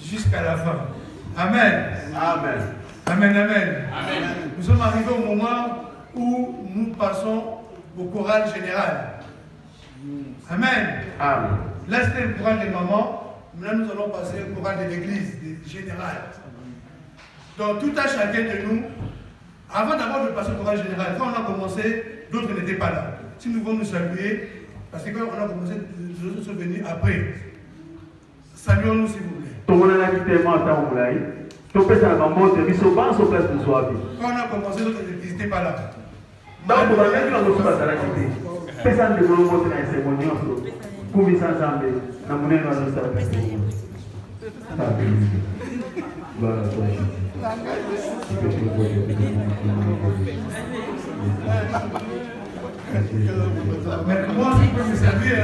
jusqu'à la fin. Amen. Amen. Amen, amen. Amen. Nous sommes arrivés au moment où nous passons au choral général. Amen. Amen. Là, c'était le choral des mamans. Maintenant, nous allons passer au choral de l'église générale. Donc, tout à chacun de nous, avant d'abord de passer au choral général, quand on a commencé, d'autres n'étaient pas là. Si nous voulons nous saluer, parce que quand on a commencé, les autres sont venus après. Saluons-nous, s'il vous plaît. Quand on a commencé, d'autres n'étaient pas là. Mais moi aussi, je peux me servir.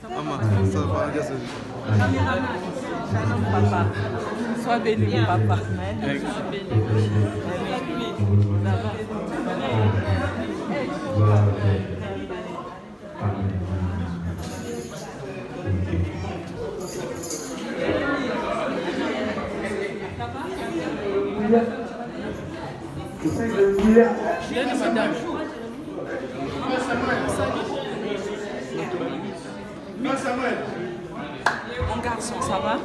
Maman, ça va, papa. Sois béni, papa. Mon garçon, ça va?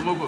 Oh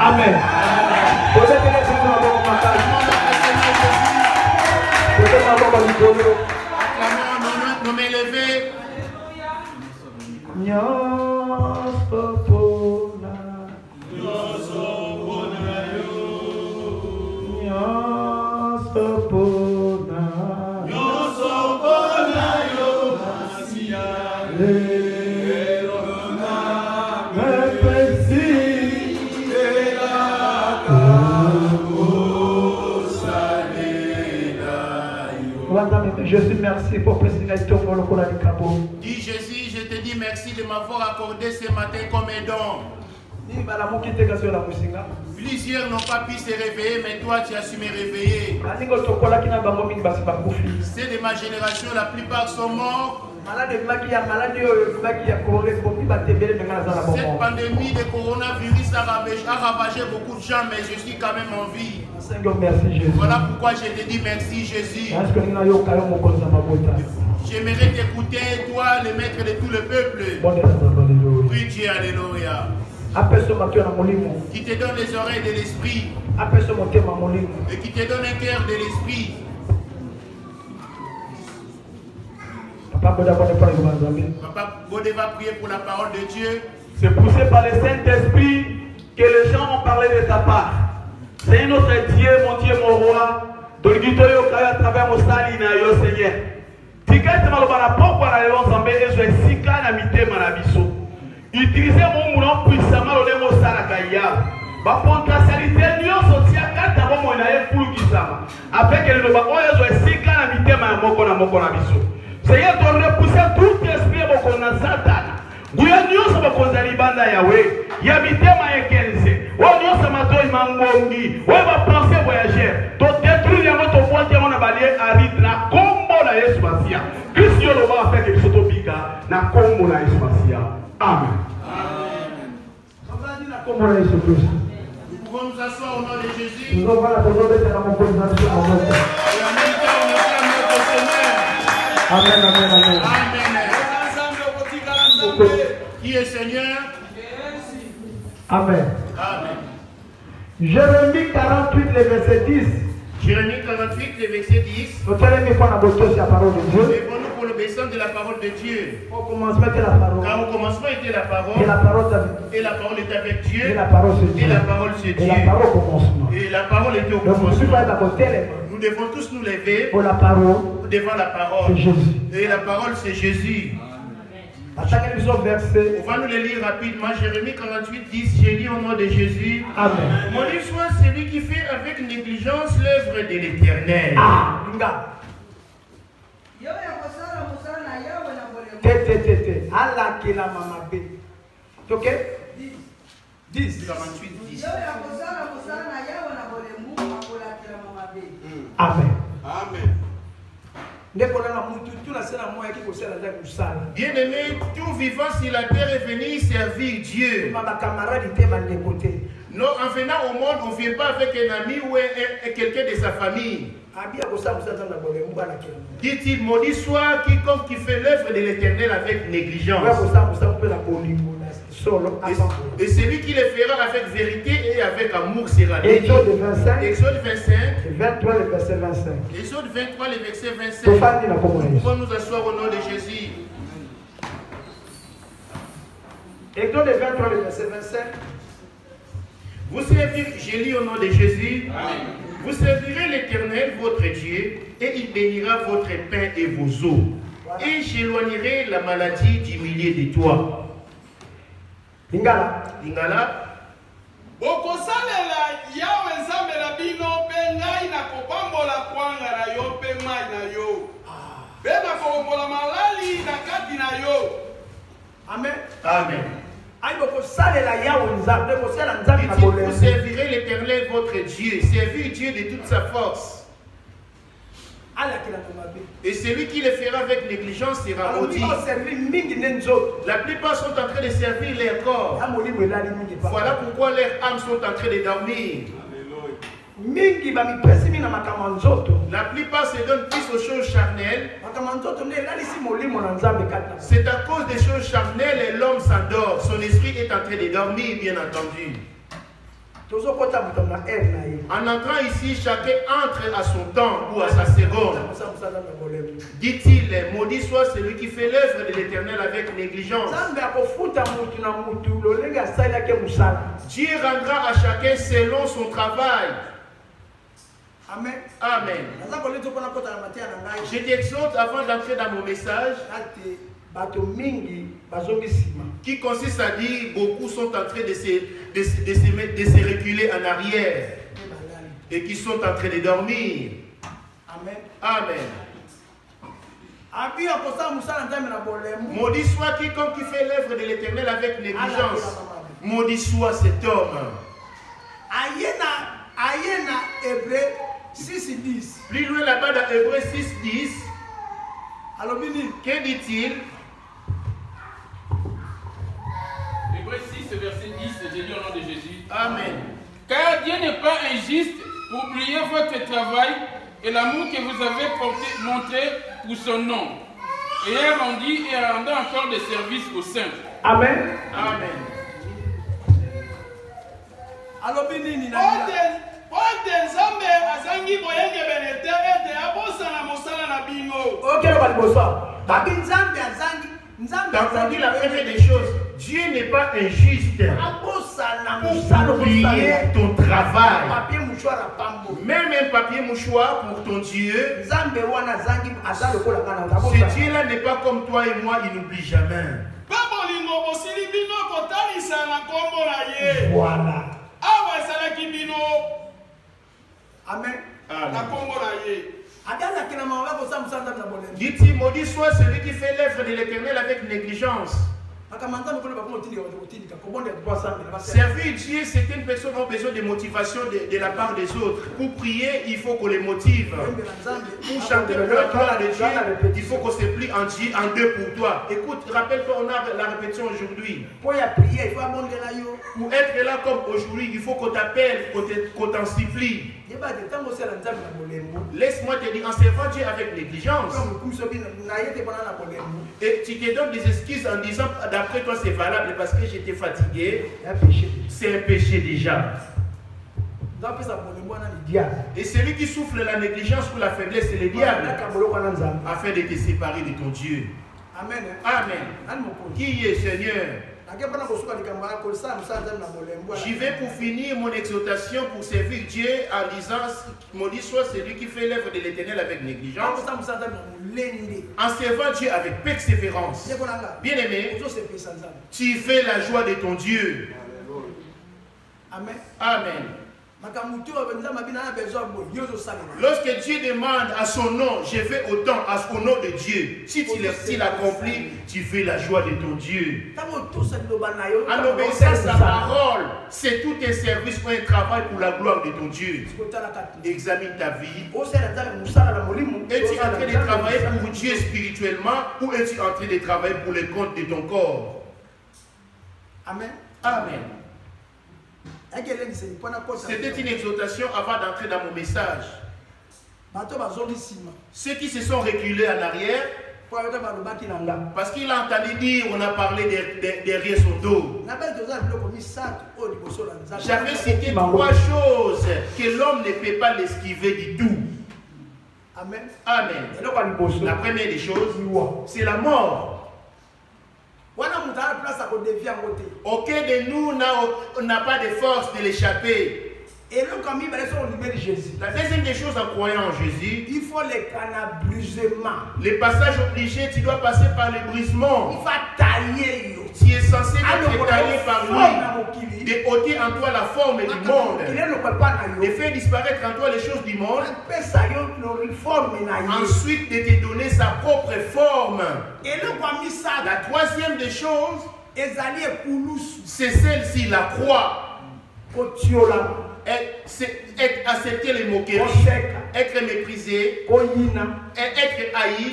Amen. Acclamons nos mains levées. Jésus, merci pour président Tongo Lokola de Cabo. Dis Jésus, je te dis merci de m'avoir accordé ce matin comme un don. Plusieurs n'ont pas pu se réveiller, mais toi tu as su me réveiller. C'est de ma génération, la plupart sont morts. Cette pandémie de coronavirus a ravagé beaucoup de gens, mais je suis quand même en vie. Voilà pourquoi je te dis merci Jésus. J'aimerais t'écouter, toi, le maître de tout le peuple. Prie Dieu, alléluia. Qui te donne les oreilles de l'esprit. Et qui te donne un cœur de l'esprit. Papa Bodé va prier pour la parole de Dieu. C'est poussé par le Saint-Esprit que les gens ont parlé de ta part. C'est notre Dieu, mon roi. Dolgitoyo Kaya à travers mon salina, yo Seigneur. Tika Malobana pourquoi la léon Zambé et je sika na mité manabiso. Utilisez mon moulin puissamment le mot Salakaya. Ma potentialité nyo sotia kata bon mo na ye fulu kisama. Avec le loba oyo je sika na mité moko na biso. Seigneur, tu repousser tout esprit boko na Satan. Guya nyonso bakonza libanda yawe. Ya mitema yekenze. Wa nyonso matoi mangongi. Wa ba penser voyager. To détruire yango to pointe yango na balie aride na kombo na Yesu Masia. Christ yo loba afin que biso to bika na kombo na Yesu Masia. Amen. Amen. Na kombo na Yesu Christ. Nous pouvons nous asseoir au nom de Jésus. Nous allons la parole de la mobilisation en mode. Et en même temps, on acclame notre Seigneur. Amen, amen, amen. Amen. Qui est Seigneur? Amen. Amen. Jérémie 48, le verset 10. Jérémie 48, le verset 10. Nous allons la parole de Dieu. Lèvons-nous pour l'obéissance de la parole de Dieu. Au commencement était la parole. Car au commencement était la parole. Et la parole est avec Dieu. Et la parole c'est Dieu. Et la parole c'est Dieu. Et la parole au commencement. Et la parole était au commencement. Nous devons tous nous lever pour la parole. Devant la parole. C'est Jésus. Et la parole c'est Jésus. À chaque verset. On va nous le lire rapidement. Jérémie 48, 10. J'ai lu au nom de Jésus. Amen. Maudit soit celui qui fait avec négligence l'œuvre de l'Éternel. Ah, Allah qui la mama B. Ok? 10. 48, 10. Amen. Amen. Bien-aimé, tout vivant sur la terre est venu servir Dieu. Non, en venant au monde, on ne vient pas avec un ami ou quelqu'un de sa famille. Dit-il, maudit soit quiconque qui fait l'œuvre de l'Éternel avec négligence. Et celui qui le fera avec vérité et avec amour sera béni. Exode 25. Exode 25. 23, le verset 25. Exode 23, le verset 25. Nous pouvons nous asseoir au nom de Jésus. Exode 23, le verset 25. Vous servirez, j'ai lu au nom de Jésus. Amen. Vous servirez l'Éternel, votre Dieu, et il bénira votre pain et vos eaux. Voilà. Et j'éloignerai la maladie du milieu de toi. Lingala. Bokosalela yawe nzambe na bino pe ngai na kobambola kwanga na yo pe mai na yo. Pe na kobambola malali na kati na yo. Amen. Amen. Vous servirez l'Éternel votre Dieu. Servir Dieu de toute sa force. Et celui qui le fera avec négligence sera maudit. La plupart sont en train de servir leur corps. Voilà pourquoi leurs âmes sont en train de dormir. La plupart se donnent plus aux choses charnelles. C'est à cause des choses charnelles et l'homme s'endort. Son esprit est en train de dormir, bien entendu. En entrant ici, chacun entre à son temps ou à sa seconde. Dit-il, maudit soit celui qui fait l'œuvre de l'Éternel avec négligence. Dieu rendra à chacun selon son travail. Amen. Amen. Je t'exhorte avant d'entrer dans mon message qui consiste à dire beaucoup sont en train de se reculer en arrière et qui sont en train de dormir. Amen. Amen. Maudit soit quiconque qui fait l'œuvre de l'Éternel avec négligence. Maudit soit cet homme. Ayena Hébreu 6:10. Plus loin là-bas dans Hébreu 6:10. Alors, que dit-il? Hébreu 6, verset 10, j'ai lu au nom de Jésus. Amen. Car Dieu n'est pas injuste pour oublier votre travail et l'amour que vous avez montré pour son nom. Et rendant encore des services aux saints. Amen. Amen. Alors, Béni, Quand on dit la première des choses, Dieu n'est pas injuste pour oublier ton travail. Même un papier mouchoir pour ton Dieu. Ce Dieu-là n'est pas comme toi et moi, il n'oublie jamais. Voilà. Amen. Dit-il, maudit soit celui qui fait l'œuvre de l'Éternel avec négligence. Servir Dieu, c'est une personne qui a besoin de motivation de la part des autres. Pour prier, il faut qu'on les motive. Pour chanter pour la gloire de Dieu, il faut qu'on se plie en deux pour toi. Écoute, rappelle-toi, on a la répétition aujourd'hui. Pour être là comme aujourd'hui, il faut qu'on t'appelle, qu'on t'en supplie. Laisse-moi te dire, en servant Dieu avec négligence, et tu te donnes des excuses en disant, d'après toi c'est valable parce que j'étais fatigué, c'est un péché déjà. Et celui qui souffle la négligence ou la faiblesse, c'est le diable, afin de te séparer de ton Dieu. Amen. Amen. Qui est Seigneur? J'y vais pour finir mon exhortation pour servir Dieu en disant, maudit soit celui qui fait l'œuvre de l'Éternel avec négligence, en servant Dieu avec persévérance. Bien aimé, tu fais la joie de ton Dieu. Amen. Amen. Lorsque Dieu demande à son nom, je fais autant au nom de Dieu. Si tu l'accomplis, tu fais la joie de ton Dieu. En obéissant à sa parole, c'est tout un service ou un travail pour la gloire de ton Dieu. Examine ta vie. Es-tu en train de travailler pour Dieu spirituellement ou es-tu en train de travailler pour le compte de ton corps? Amen. Amen. C'était une exhortation avant d'entrer dans mon message. Ceux qui se sont reculés en arrière, parce qu'il a entendu dire, on a parlé derrière son dos. J'avais cité trois choses que l'homme ne peut pas l'esquiver du tout. Amen. Amen. La première des choses, c'est la mort. Aucun de nous n'a pas de force de l'échapper. La deuxième des choses en croyant en Jésus, il faut les canabrisement. Les passages obligés, tu dois passer par le brisement. Il va tailler. Tu es censé être taillé par lui, de ôter en toi la forme du monde, de faire disparaître en toi les choses du monde, ensuite de te donner sa propre forme. La troisième des choses, c'est celle-ci, la croix. Être accepté les moqueries, être méprisé, être haï,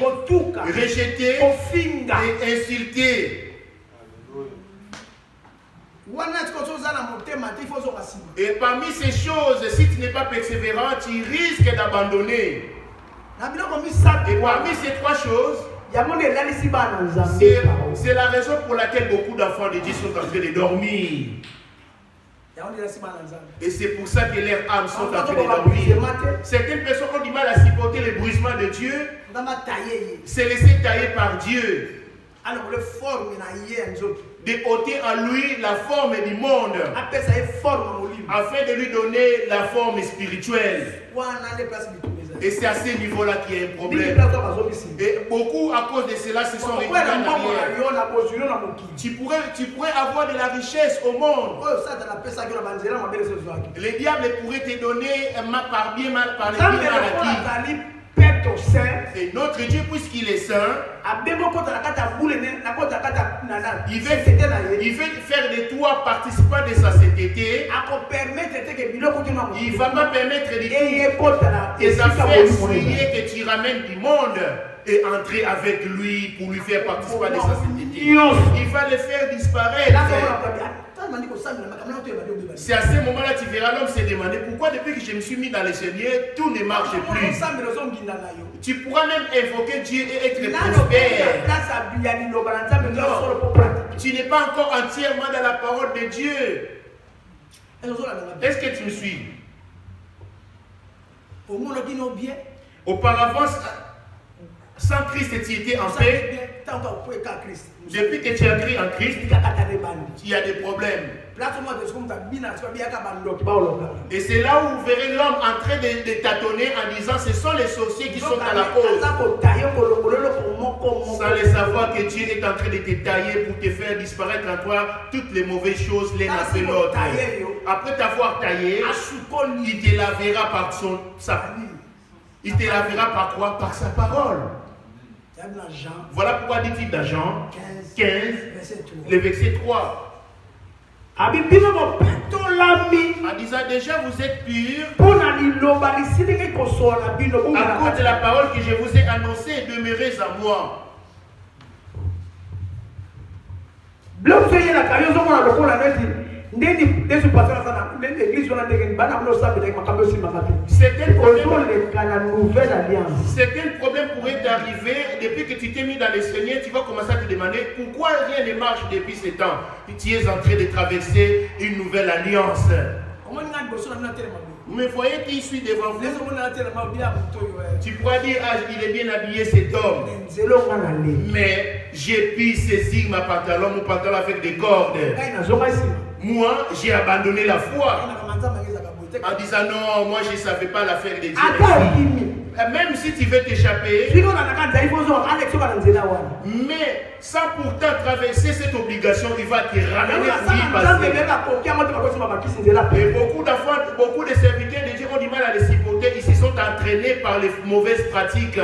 rejeté et insulté. Et parmi ces choses, si tu n'es pas persévérant, tu risques d'abandonner. Et parmi ces trois choses, c'est la raison pour laquelle beaucoup d'enfants de Dieu sont en train de dormir. Et c'est pour ça que leurs âmes sont en train de dormir. Certaines personnes ont du mal à supporter le bruissement de Dieu. C'est laissé tailler par Dieu. De ôter en lui la forme du monde. Afin de lui donner la forme spirituelle. Et c'est à ce niveau-là qu'il y a un problème. Et beaucoup, à cause de cela, se sont reculés en arrière. Tu pourrais avoir de la richesse au monde. Le diable pourrait te donner par bien, mal par les bien acquis. Et notre Dieu, puisqu'il est saint, il veut faire de toi participant de sa sainteté. Il ne va pas permettre de tes affaires souillées que tu ramènes du monde et entrer avec lui pour lui faire participer de sa sainteté. Il va le faire disparaître. C'est à ce moment-là que tu verras l'homme se demander pourquoi depuis que je me suis mis dans le Seigneur, tout ne marche plus. Tu pourras même invoquer Dieu et être prospère. Tu n'es pas encore entièrement dans la parole de Dieu. Est-ce que tu me suis? Auparavant, sans Christ, tu étais en paix. Depuis que tu as cru en Christ, il y a des problèmes. Et c'est là où vous verrez l'homme en train de tâtonner en disant ce sont les sorciers qui sont à la cause. Sans le savoir que Dieu est en train de te tailler pour te faire disparaître en toi toutes les mauvaises choses l'une après l'autre. Après t'avoir taillé, il te lavera par sa... Il te lavera par quoi? Par sa parole. Voilà pourquoi dit-il dans Jean 15, le verset 3. En disant déjà vous êtes purs à cause de la parole que je vous ai annoncée, demeurez en moi. C'est quel problème pourrait t'arriver depuis que tu t'es mis dans le Seigneur? Tu vas commencer à te demander pourquoi rien ne marche depuis ce temps. Tu es en train de traverser une nouvelle alliance. Mais voyez qui suit devant vous. Tu pourras dire, ah, il est bien habillé cet homme. Mais j'ai pu saisir mon pantalon avec des cordes. Moi, j'ai abandonné la foi. En disant non, moi je ne savais pas l'affaire de Dieu. Même si tu veux t'échapper, mais sans pourtant traverser cette obligation, il va te ramener pour y passer. Et beaucoup d'enfants, beaucoup de serviteurs de Dieu ont du mal à les supporter. Ils se sont entraînés par les mauvaises pratiques.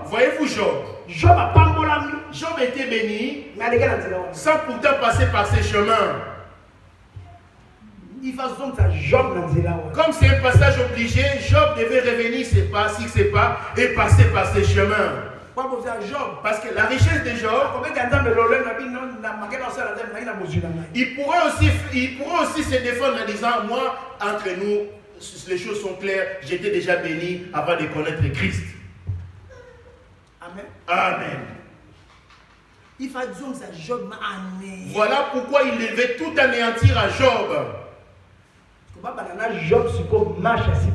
Voyez-vous Job? Job était béni sans pourtant passer par ces chemins. Comme c'est un passage obligé, Job devait revenir ses pas, si c'est pas, et passer par ces chemins. Parce que la richesse de Job, il pourrait aussi se défendre en disant, moi, entre nous, les choses sont claires, j'étais déjà béni avant de connaître Christ. Amen. Amen. Voilà pourquoi il devait tout anéantir à Job.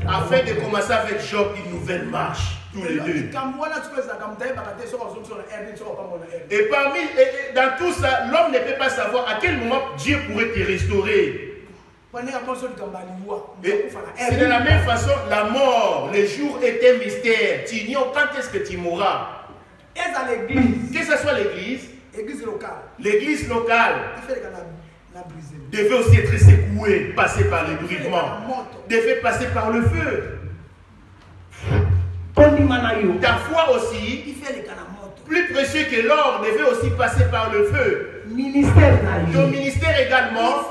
Afin de commencer avec Job une nouvelle marche, tous les deux. Et dans tout ça, l'homme ne peut pas savoir à quel moment Dieu pourrait te restaurer. C'est de la même façon, la mort, le jour est un mystère. Tu ignores quand est-ce que tu mourras. Que ce soit l'église, l'église locale devait aussi être secouée, passer par le brûlement, devait passer par le feu. Ta foi aussi, plus précieux que l'or, devait aussi passer par le feu. Ton ministère également,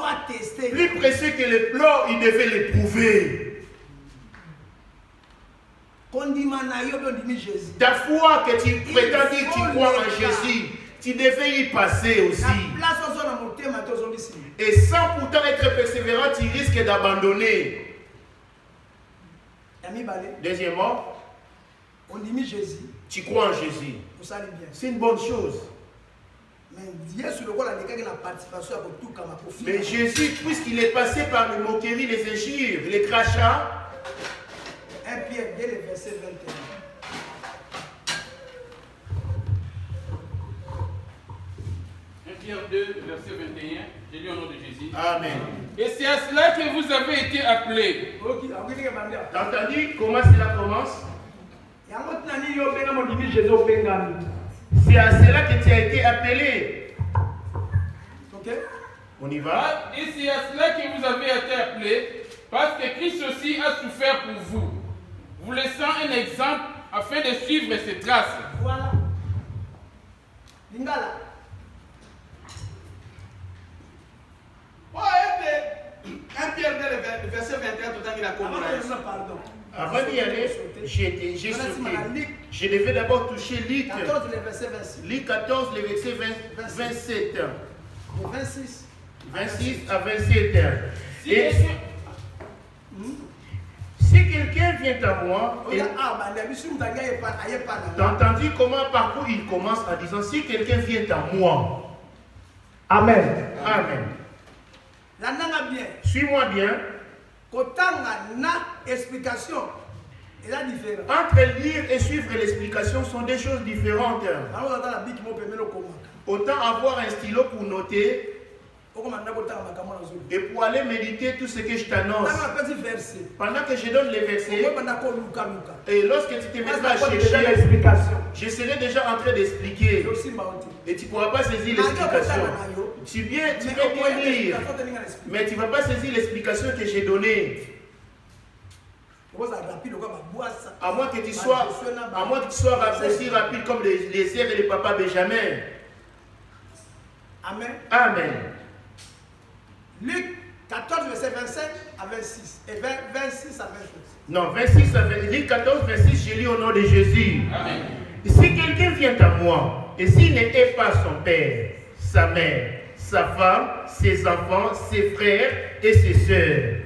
plus précieux que l'or, il devait l'éprouver. Ta foi que tu prétends dire que tu crois en Jésus, tu devais y passer aussi. Et sans pourtant être persévérant, tu risques d'abandonner. Deuxièmement, tu crois en Jésus. C'est une bonne chose. Mais Jésus, puisqu'il est passé par les moqueries, les injures, les crachats, 1 Pierre 2, le verset 21. 1 Pierre 2, verset 21, j'ai lu au nom de Jésus. Amen. Et c'est à cela que vous avez été appelés. T'as entendu comment cela commence? C'est à cela que tu as été appelé. Ok? On y va? Et c'est à cela que vous avez été appelés, parce que Christ aussi a souffert pour vous, vous laissant un exemple afin de suivre ses traces. Voilà. Lingala. 1 Pierre 2, verset 21, tout à l'heure, Pardon. Avant d'y aller, j'ai sauté. Je devais d'abord toucher Luc 14, le verset 26. Luc 14, le verset 27. Le 26. 26 à 27. Et si quelqu'un vient à moi, t'as entendu comment parcours il commence en disant si quelqu'un vient à moi. Amen. Amen. Suis-moi bien. Explication. Entre lire et suivre l'explication sont des choses différentes. Autant avoir un stylo pour noter et pour aller méditer tout ce que je t'annonce. Pendant que je donne les versets, et lorsque tu te mettras à chercher, je serai déjà en train d'expliquer. Et tu ne pourras pas saisir l'explication. Tu peux bien lire, mais tu ne vas pas saisir l'explication que j'ai donnée. À moins que tu sois aussi rapide comme les sœurs et les papas Benjamin. Amen. Amen. Luc 14, verset 25 à 26. Et 26 à 28. Non, 26 à 26. Luc 14, 26, je lis au nom de Jésus. Amen. Si quelqu'un vient à moi, et s'il n'est pas son père, sa mère, sa femme, ses enfants, ses frères et ses sœurs,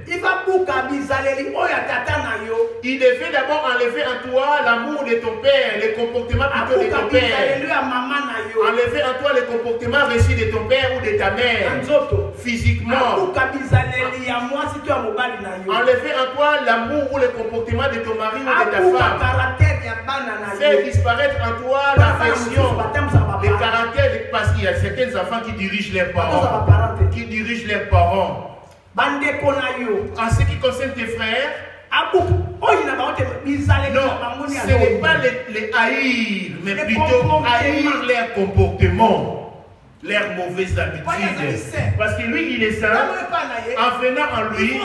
il devait d'abord enlever en toi l'amour de ton père, le comportement plutôt de ton père. Enlever en toi le comportement reçu de ton père ou de ta mère. Physiquement. Enlever en toi l'amour ou le comportement de ton mari ou de ta femme. Faire disparaître en toi l'affection, le caractère, parce qu'il y a certains enfants qui dirigent leurs parents. En ce qui concerne tes frères, non, ce n'est pas les haïr, mais plutôt haïr leur comportement, leurs mauvaises habitudes. Parce que lui, il est saint. En venant en lui, tu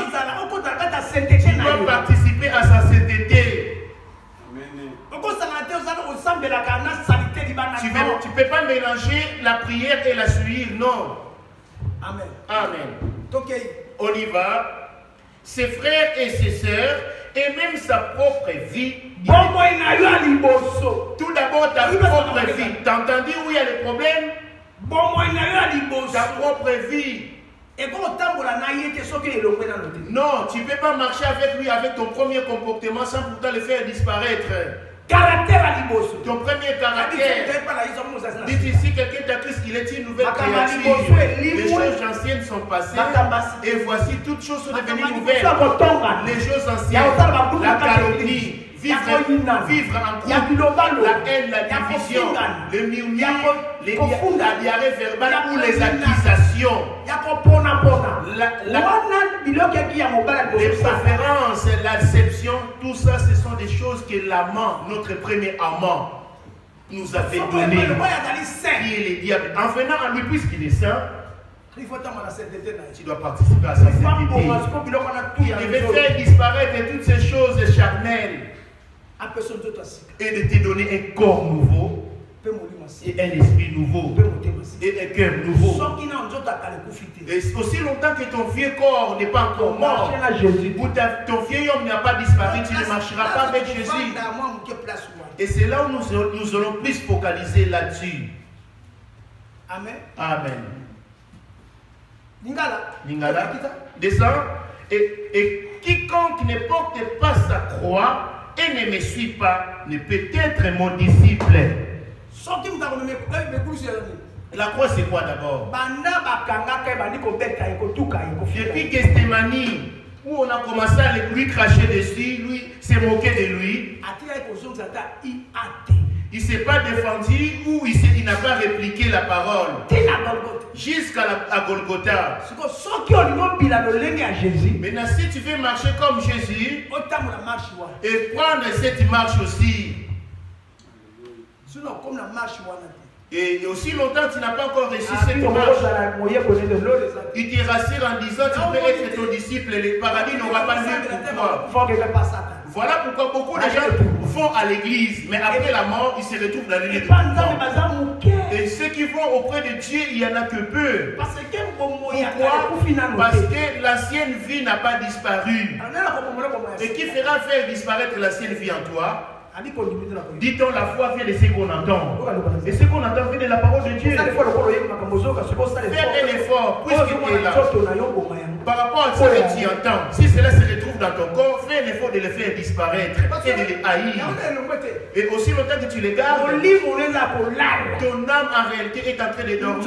dois participer à sa sainteté. Tu ne peux pas mélanger la prière et la suivre, non. Amen. Amen. On y va. Ses frères et ses sœurs, et même sa propre vie. Tout d'abord, ta propre vie. T'as entendu où il y a le problème? Ta propre vie. Non, tu ne peux pas marcher avec lui avec ton premier comportement sans pourtant le faire disparaître. Ton premier caractère. Dites ici, quelqu'un t'accuse qu'il est une nouvelle créature. Les choses anciennes sont passées et voici toutes choses sont devenues nouvelles. Les choses anciennes, la calomnie, vivre en couple, la haine, la division, le murmure, la diarrhée verbale ou les accusations. Les préférences, l'acception, tout ça, ce sont des choses que l'amant, notre premier amant, nous avait données. Qui est le diable. En venant à lui, puisqu'il est saint, tu dois participer à sa sainteté. Il devait faire disparaître toutes ces choses charnelles et de te donner un corps nouveau et un esprit nouveau et un cœur nouveau. Et aussi longtemps que ton vieux corps n'est pas encore mort, ou ton vieil homme n'a pas disparu, tu ne marcheras pas avec Jésus. Et c'est là où nous allons plus focaliser là-dessus. Amen. Amen. Lingala. Descends. Et quiconque ne porte pas sa croix et ne me suit pas ne peut être mon disciple. La croix, c'est quoi d'abord? Depuis Gethsemane, où on a commencé à lui cracher dessus, lui s'est moqué de lui. Il ne s'est pas défendu ou il n'a pas répliqué la parole. Jusqu'à Golgotha. Maintenant, si tu veux marcher comme Jésus, et prendre cette marche aussi. Et aussi longtemps tu n'as pas encore réussi cette marche, il te rassure en disant tu peux être ton disciple, le paradis n'aura pas lieu pour toi. Voilà pourquoi beaucoup de gens vont à l'église, mais après la mort, ils se retrouvent dans l'île de mort. Et ceux qui vont auprès de Dieu, il n'y en a que peu. Pourquoi? Parce que l'ancienne vie n'a pas disparu. Et qui fera faire disparaître l'ancienne vie en toi? Dit-on, la foi vient de ce qu'on entend. Et ce qu'on entend vient de la parole de Dieu. Fais un effort, puisque tu es là. Par rapport à ce que tu entends, si cela se retrouve dans ton corps, fais un effort de le faire disparaître et de les haïr. Et aussi longtemps que tu les gardes, ton âme en réalité est en train de dormir.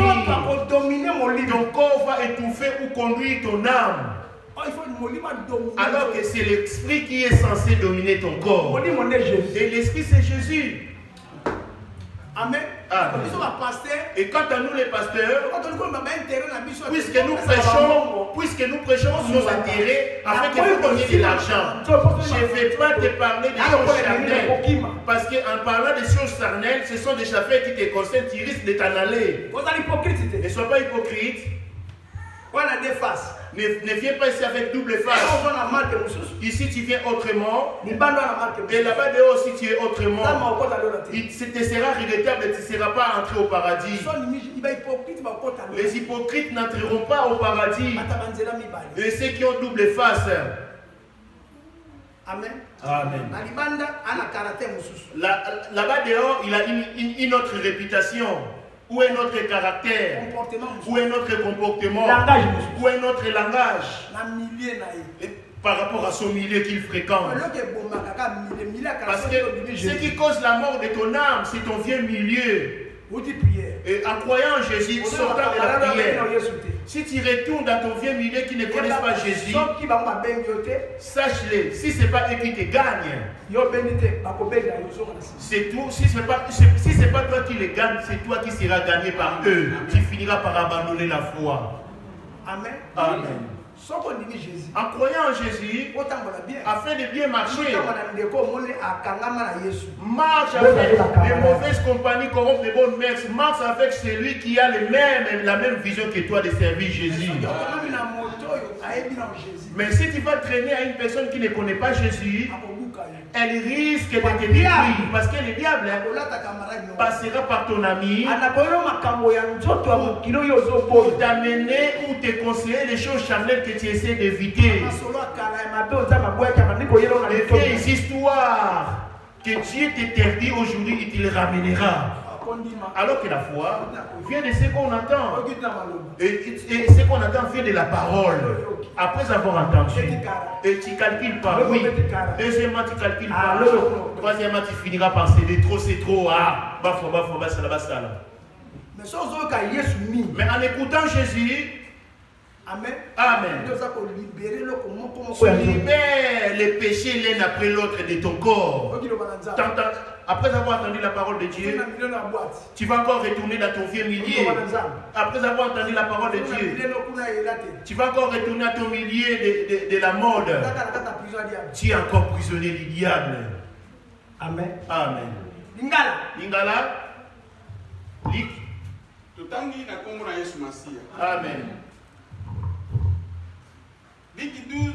Ton corps va étouffer ou conduire ton âme. Alors que c'est l'esprit qui est censé dominer ton corps. Et l'esprit c'est Jésus. Amen. Amen. Et quant à nous les pasteurs, puisque nous prêchons nos intérêts afin que vous donniez de l'argent, je ne vais pas te parler des choses charnelles. Parce qu'en parlant des choses charnelles, ce sont des affaires qui te concernent, tu risques de t'en aller. Ne sois pas hypocrite. Ne viens pas ici avec double face. Ici tu viens autrement. Et là-bas dehors aussi tu es autrement. Ce te sera regrettable et tu ne seras pas entré au paradis. Les hypocrites n'entreront pas au paradis. Et ceux qui ont double face. Amen. Amen. Là-bas dehors, il a une autre réputation. Où est notre caractère? Où est notre comportement? Où est notre langage? Et par rapport à son milieu qu'il fréquente. Parce que ce qui cause la mort de ton âme, c'est ton vieux milieu. Et en croyant en Jésus, sortant de la prière, si tu retournes dans ton vieux milieu qui ne connaissent pas Jésus, sache-le, si ce n'est pas eux qui te gagnent, c'est tout. Si ce n'est pas toi qui les gagne, c'est toi qui seras gagné par eux. Tu finiras par abandonner la foi. Amen. Amen. En croyant en Jésus, afin de bien marcher, marche avec les mauvaises compagnies corrompent les bonnes mœurs, marche avec celui qui a la même vision que toi de servir Jésus. Mais si tu vas traîner à une personne qui ne connaît pas Jésus, elle risque de te détruire parce que le diable passera par ton ami pour t'amener ou te conseiller les choses charnelles que tu essaies d'éviter. Les vieilles histoires que Dieu t'interdit aujourd'hui, il te les ramènera. Alors que la foi vient de ce qu'on entend. Et ce qu'on entend vient de la parole. Après avoir entendu. Et tu ne calcules pas. Oui. Deuxièmement, tu ne calcules pas. Troisièmement, tu finiras par céder. Trop, c'est trop. Ah, mais en écoutant Jésus, Amen. Amen. Tu libères les péchés l'un après l'autre de ton corps. Après avoir entendu la parole de Dieu, tu vas encore retourner dans ton vieux milieu. Après avoir entendu la parole de Dieu, tu vas encore retourner à ton milieu de la mode. Tu es encore prisonnier du diable. Amen. Amen. Lingala. Amen. Likidu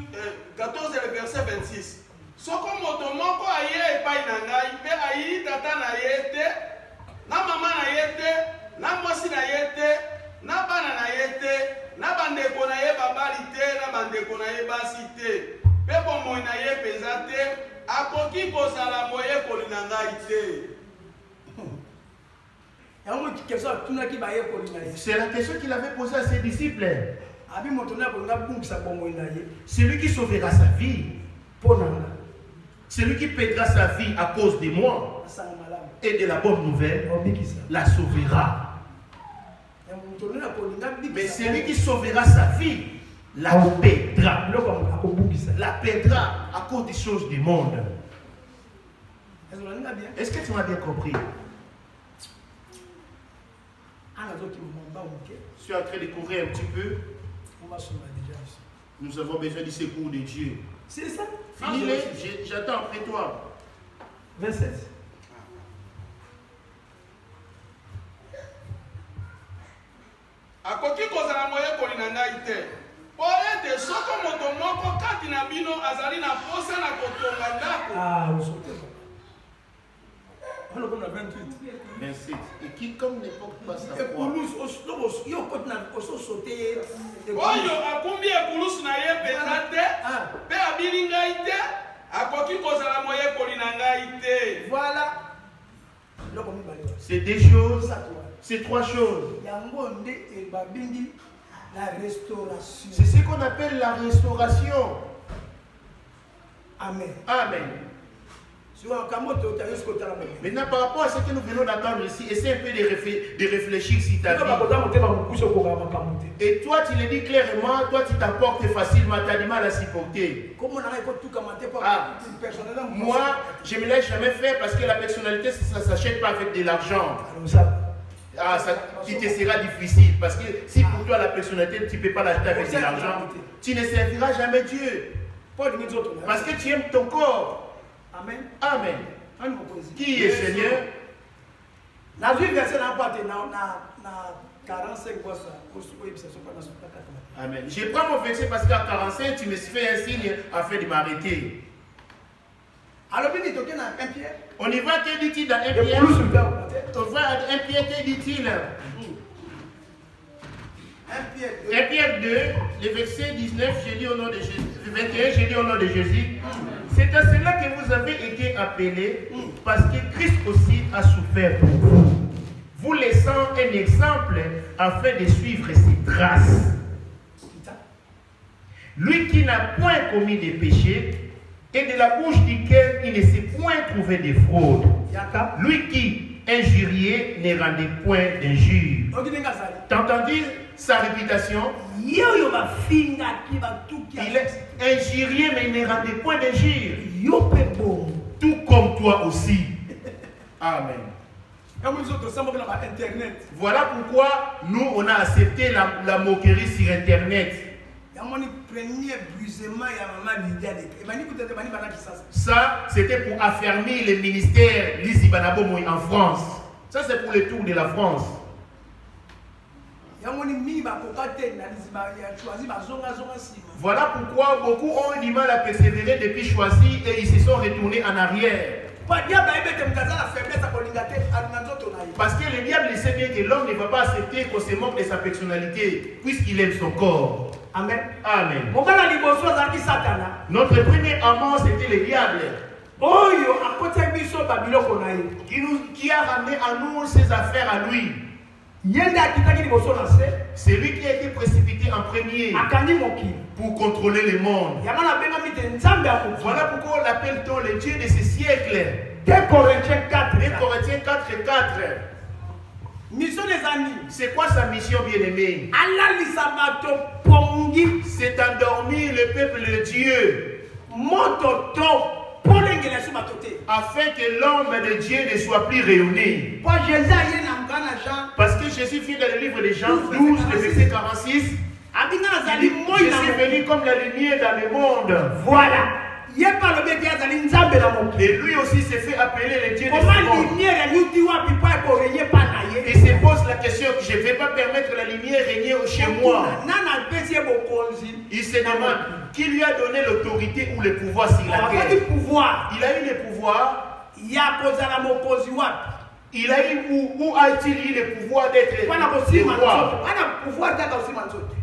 14 et le verset 26. Soko moto moko aye epai na ngai pe ayi tata na ye te na mama na ye te na mwasi na ye te na bana na ye te na bandeko na ye babali te na bandeko na ye basi te pe bomoi na ye penza te akoki kozala moyekoli na ngai te. C'est la question qu'il avait posée à ses disciples. Celui qui sauvera sa vie. Celui qui perdra sa vie à cause de moi et de la bonne nouvelle, la sauvera. Mais celui qui sauvera sa vie, la perdra. La perdra à cause des choses du monde. Est-ce que tu m'as bien compris? Je suis en train de couvrir un petit peu. Nous avons besoin du secours de Dieu. C'est ça. Finis-les, j'attends après toi. 27. Akoki kozala moye kolina ngai te. Po ete soko moto moko kati na bino azali na posa na kotonga ndako. Ah, on saute. On a 28. 27. Et qui comme n'époque pas sa Et foi. Oyo akumbi ekulusu na ye peza te. Pe abili ngai te. Akoki kozala moye kolina ngai te. Voilà. C'est des choses. C'est trois choses. La restauration. C'est ce qu'on appelle la restauration. Amen. Amen. Maintenant, par rapport à ce que nous venons d'entendre ici, essaie un peu de réfléchir si tu as dit. Et toi, tu le dis clairement, toi, tu t'emportes facilement, tu as du mal à supporter. Moi, je ne me laisse jamais faire parce que la personnalité, ça ne s'achète pas avec de l'argent. Il te sera difficile parce que si pour toi la personnalité, tu ne peux pas l'acheter avec de l'argent, tu ne serviras jamais Dieu. Parce que tu aimes ton corps. Amen. Amen. Qui est Seigneur? Amen. Je prends mon verset parce qu'à 45, tu me fais un signe afin de m'arrêter. On y va, que dit-il dans 1 Pierre? On va à 1 Pierre, que dit-il? 1 Pierre 2, le verset 19, j'ai dit au nom de Jésus. 21, j'ai dit au nom de Jésus. C'est à cela que vous avez été appelés, parce que Christ aussi a souffert pour vous, vous laissant un exemple afin de suivre ses traces. Lui qui n'a point commis de péché, et de la bouche duquel il ne s'est point trouvé de fraude. Lui qui, injurié, ne rendait point d'injure. T'entends-tu sa réputation? Il est injurié, mais il ne rendait point d'injure. Tout comme toi aussi. Amen. Voilà pourquoi nous, on a accepté la moquerie sur Internet. Ça, c'était pour affermir le ministère Lizzy Banabomo en France. Ça, c'est pour le tour de la France. Voilà pourquoi beaucoup ont eu du mal à persévérer depuis choisi et ils se sont retournés en arrière. Parce que le diable sait bien que l'homme ne va pas accepter qu'on se moque de sa personnalité puisqu'il aime son corps. Amen. Amen. Notre premier amant, c'était le diable. Qui a ramené à nous ses affaires à lui. C'est lui qui a été précipité en premier pour contrôler le monde. Voilà pourquoi on l'appelle le Dieu de ce siècle. 2 Corinthiens 4. 2 Corinthiens 4 et 4. Mission des amis. C'est quoi sa mission, bien-aimé? C'est endormir le peuple de Dieu. Afin que l'homme de Dieu ne soit plus rayonné. Parce que Jésus vient dans le livre de Jean 12, le verset 46. Je suis venu comme la lumière dans le monde. Voilà. Et lui aussi s'est fait appeler le Dieu de ce monde. Il se pose la question que je ne vais pas permettre la lumière régner chez moi. Il se demande qui lui a donné l'autorité ou le pouvoir sur la terre. Il a eu le pouvoir. Il a eu où a-t-il eu le pouvoir d'être roi?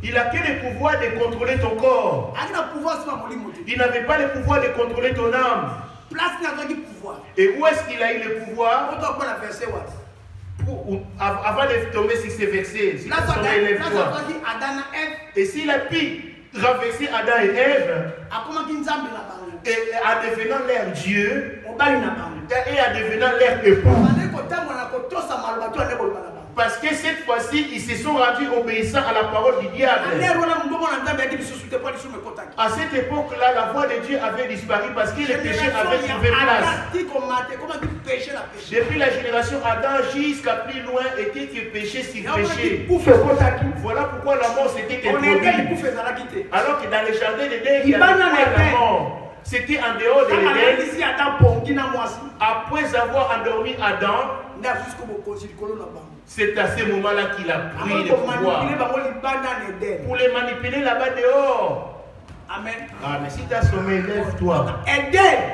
Il a que le pouvoir de contrôler ton corps. Il n'avait pas le pouvoir de contrôler ton âme. Et où est-ce qu'il a eu le pouvoir? avant de tomber sur ces versets, si et s'il a pu renverser Adam et Ève, et en devenant leur Dieu, et en devenant leur époux, parce que cette fois-ci, ils se sont rendus obéissants à la parole du diable. À cette époque-là, la voix de Dieu avait disparu parce que le péché avait trouvé place. Depuis la génération Adam jusqu'à plus loin, était que péché sur péché. Voilà pourquoi la mort s'était introduite. Alors que dans le jardin d'Éden, il y avait la mort. C'était en dehors de l'Éden. Après avoir endormi Adam, c'est à ce moment-là qu'il a pris le pouvoir pour les manipuler là-bas dehors. Amen. Ah, mais si tu as sommeil, lève-toi.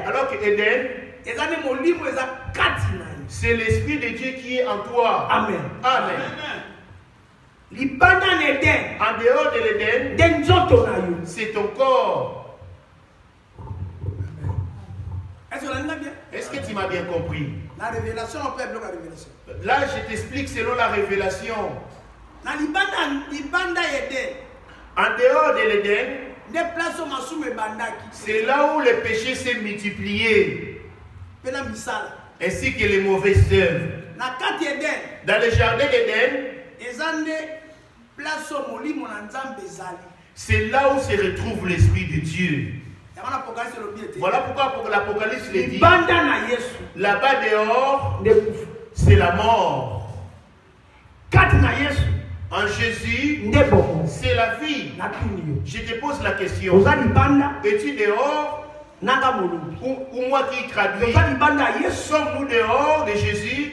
Alors que Éden, c'est l'Esprit de Dieu qui est en toi. Amen. Amen. En dehors de l'Éden, c'est ton corps. Est-ce que tu m'as bien compris? La révélation, on peut bloquer la révélation. Là, je t'explique selon la révélation. En dehors de l'Éden, c'est là où le péché s'est multiplié, ainsi que les mauvaises œuvres. Dans le jardin d'Éden, c'est là où se retrouve l'Esprit de Dieu. Voilà pourquoi pour l'Apocalypse le dit. Là-bas dehors, c'est la mort. En Jésus, c'est la vie. Je te pose la question. Es-tu dehors ou moi qui traduis? Sommes-nous dehors de Jésus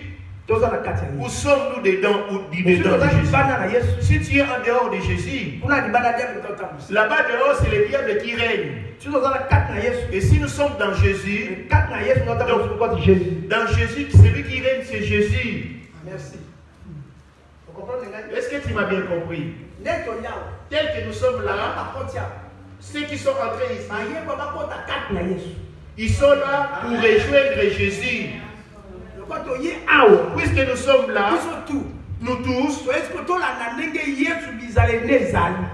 ou sommes-nous dedans ou dedans de Jésus? Si tu es en dehors de Jésus, là-bas dehors, c'est le diable qui règne. Et si nous sommes dans Jésus, dans Jésus, celui qui règne, c'est Jésus. Merci. Est-ce que tu m'as bien compris? Tel que nous sommes là, ceux qui sont entrés ici, ils sont là pour rejoindre Jésus. Puisque nous sommes là, nous tous,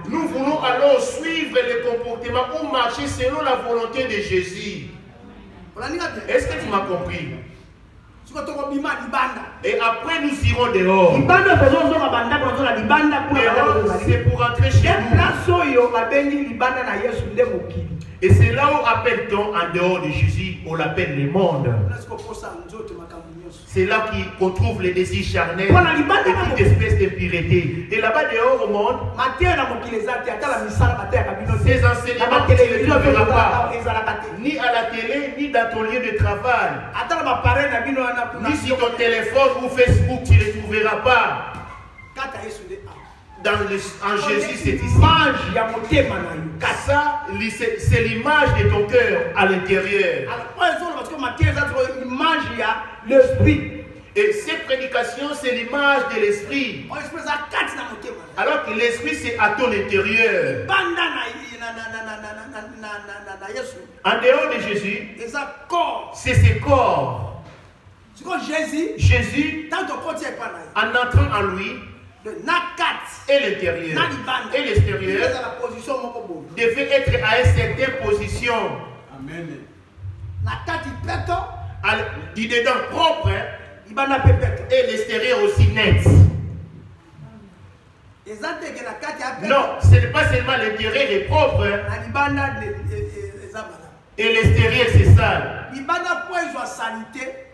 nous voulons alors suivre le comportement ou marcher selon la volonté de Jésus. Est-ce que tu m'as compris? Et après nous irons dehors. C'est pour rentrer chez nous. Et c'est là où appelle-t-on en dehors de Jésus, on l'appelle le monde. C'est là qu'on trouve les désirs charnels et toute espèce d'impureté. Et là-bas dehors au monde, ces enseignements tu ne les trouveras pas, ni à la télé, ni dans ton lieu de travail, ni sur ton téléphone ou Facebook, tu ne les trouveras pas. En Jésus, c'est ici. Ça, c'est l'image de ton cœur à l'intérieur. Et cette prédication, c'est l'image de l'esprit. Alors que l'esprit, c'est à ton intérieur. En dehors de Jésus, c'est ses corps. Jésus, en entrant en lui, et l'intérieur et l'extérieur devait être à une certaine position. Amen. Du dedans propre et l'extérieur aussi net. Non, ce n'est pas seulement l'intérieur est propre et l'extérieur c'est sale.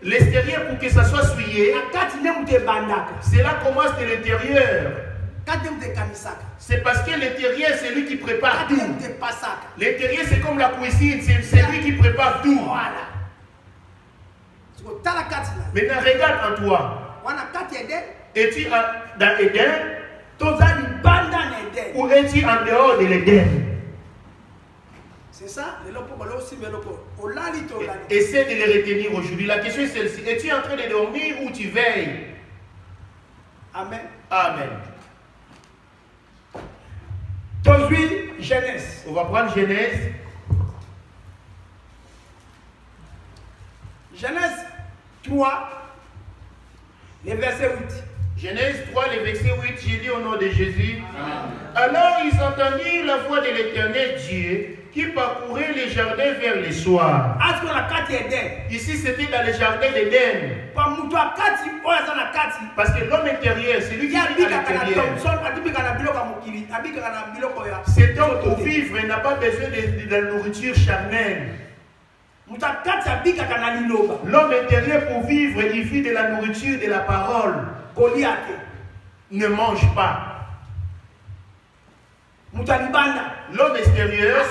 L'extérieur, pour que ça soit souillé, cela commence de l'intérieur. C'est parce que l'intérieur, c'est lui qui prépare tout. L'intérieur, c'est comme la cuisine, c'est lui qui prépare tout. Maintenant, regarde en toi. Es-tu dans Éden ou es-tu en dehors de l'Éden? C'est ça, essaie de les retenir aujourd'hui. La question est celle-ci. Es-tu en train de dormir ou tu veilles? Amen. Amen. Genèse. On va prendre Genèse. Genèse 3. Le verset 8. Genèse 3, le verset 8, j'ai dit au nom de Jésus. Alors ils entendirent la voix de l'Éternel Dieu qui parcourait les jardins vers le soir. Ici, c'était dans les jardins d'Éden. Parce que l'homme intérieur, c'est lui qui est à l'intérieur. Cet homme pour vivre n'a pas besoin de la nourriture charnelle. L'homme intérieur pour vivre, il vit de la nourriture de la parole. Goliath ne mange pas. L'homme extérieur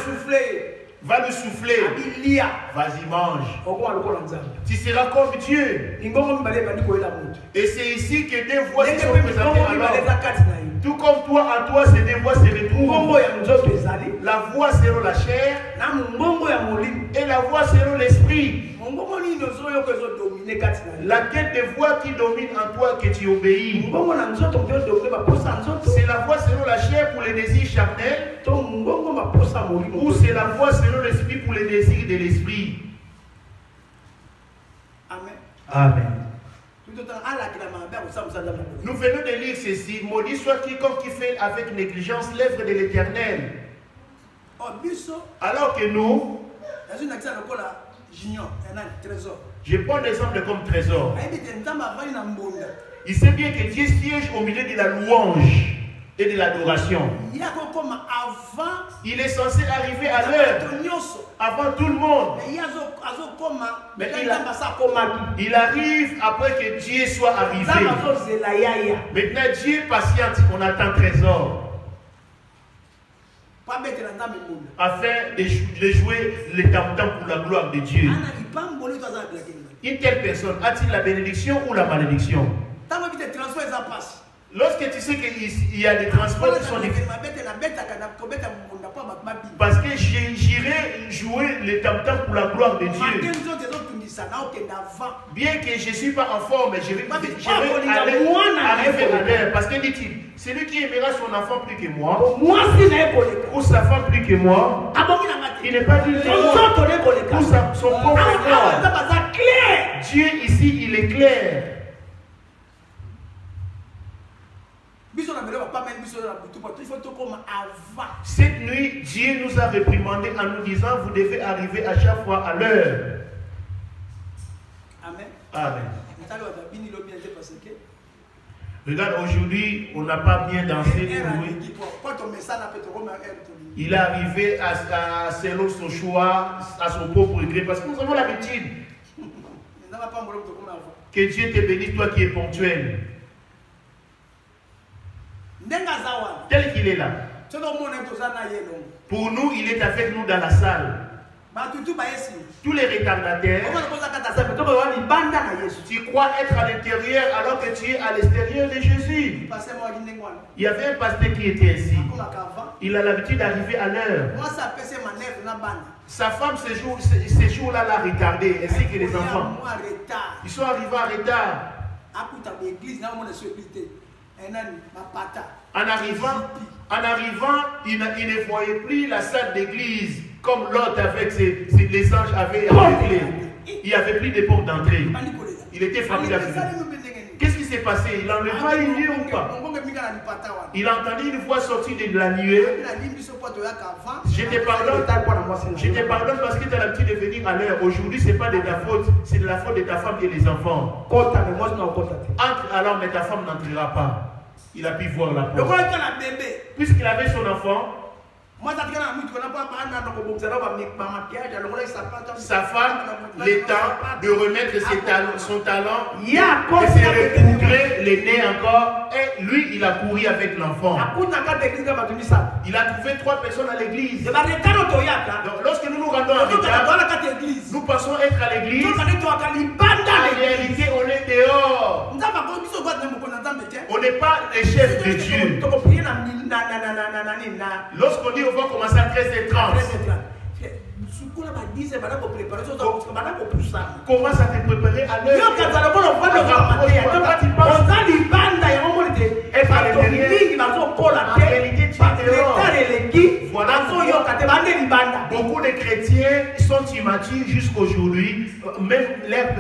va lui souffler. Vas-y, mange. Tu seras comme Dieu. Et c'est ici que deux voix se sont présentées alors. Tout comme toi, en toi, ces deux voix se retrouvent. La voix selon la chair et la voix selon l'esprit. Laquelle des voix qui domine en toi que tu obéis? C'est la voix selon la chair pour les désirs charnels ou c'est la voix selon l'esprit pour les désirs de l'esprit? Amen. Amen. Nous venons de lire ceci. Maudit soit quiconque qui fait avec négligence l'œuvre de l'Éternel. Alors que nous, je prends l'exemple comme trésor. Il sait bien que Dieu siège au milieu de la louange et de l'adoration. Il est censé arriver à l'heure avant tout le monde. Mais il arrive après que Dieu soit arrivé. Maintenant Dieu patiente, on attend trésor afin de jouer les tam-tams pour la gloire de Dieu. Une telle personne a-t-il la bénédiction ou la malédiction? Lorsque tu sais qu'il y a des transports qui sont difficiles, parce que j'irai jouer les tam-tams pour la gloire de Dieu. Bien que je ne suis pas en forme, je vais arriver à l'heure. Parce que dit-il, celui qui aimera son enfant plus que moi, ou sa femme plus que moi, il n'est pas dit ou son propre corps. Dieu ici, il est clair. Cette nuit, Dieu nous a réprimandé en nous disant, vous devez arriver à chaque fois à l'heure. Amen. Amen. Regarde, aujourd'hui, on n'a pas bien dansé pour lui. Il est arrivé à selon son choix, à son propre gré, parce que nous avons l'habitude. Que Dieu te bénisse, toi qui es ponctuel. Tel qu'il est là. Pour nous, il est avec nous dans la salle. Tous les retardataires, tu crois être à l'intérieur alors que tu es à l'extérieur de Jésus. Il y avait un pasteur qui était ici. Il a l'habitude d'arriver à l'heure. Sa femme, ces jours-là, l'a retardé, ainsi que les enfants. Ils sont arrivés en retard. En arrivant, il ne voyait plus la salle d'église comme l'autre avec les anges avaient réglé. Il n'y avait plus de porte d'entrée. Il était frappé à vue. Qu'est-ce qui s'est passé? Il enleva une nuée ou pas? Il a entendu une voix sortir de la nuée. Je te pardonne parce que tu as l'habitude de venir à l'heure. Aujourd'hui, ce n'est pas de ta faute, c'est de la faute de ta femme et des enfants. Entre alors, mais ta femme n'entrera pas. Il a pu voir la porte. Puisqu'il avait son enfant, sa femme, le temps de remettre son talent, et se recouvrer les nez encore, et lui, il a couru avec l'enfant. Il a trouvé 3 personnes à l'église. Donc, lorsque nous nous rendons à retard, nous pensons être à l'église. En réalité, on est dehors. On n'est pas les chefs de Dieu. Lorsqu'on dit on va commencer à 13h30, commence à te préparer à l'heure. Beaucoup de chrétiens sont immatures jusqu'aujourd'hui, même l'air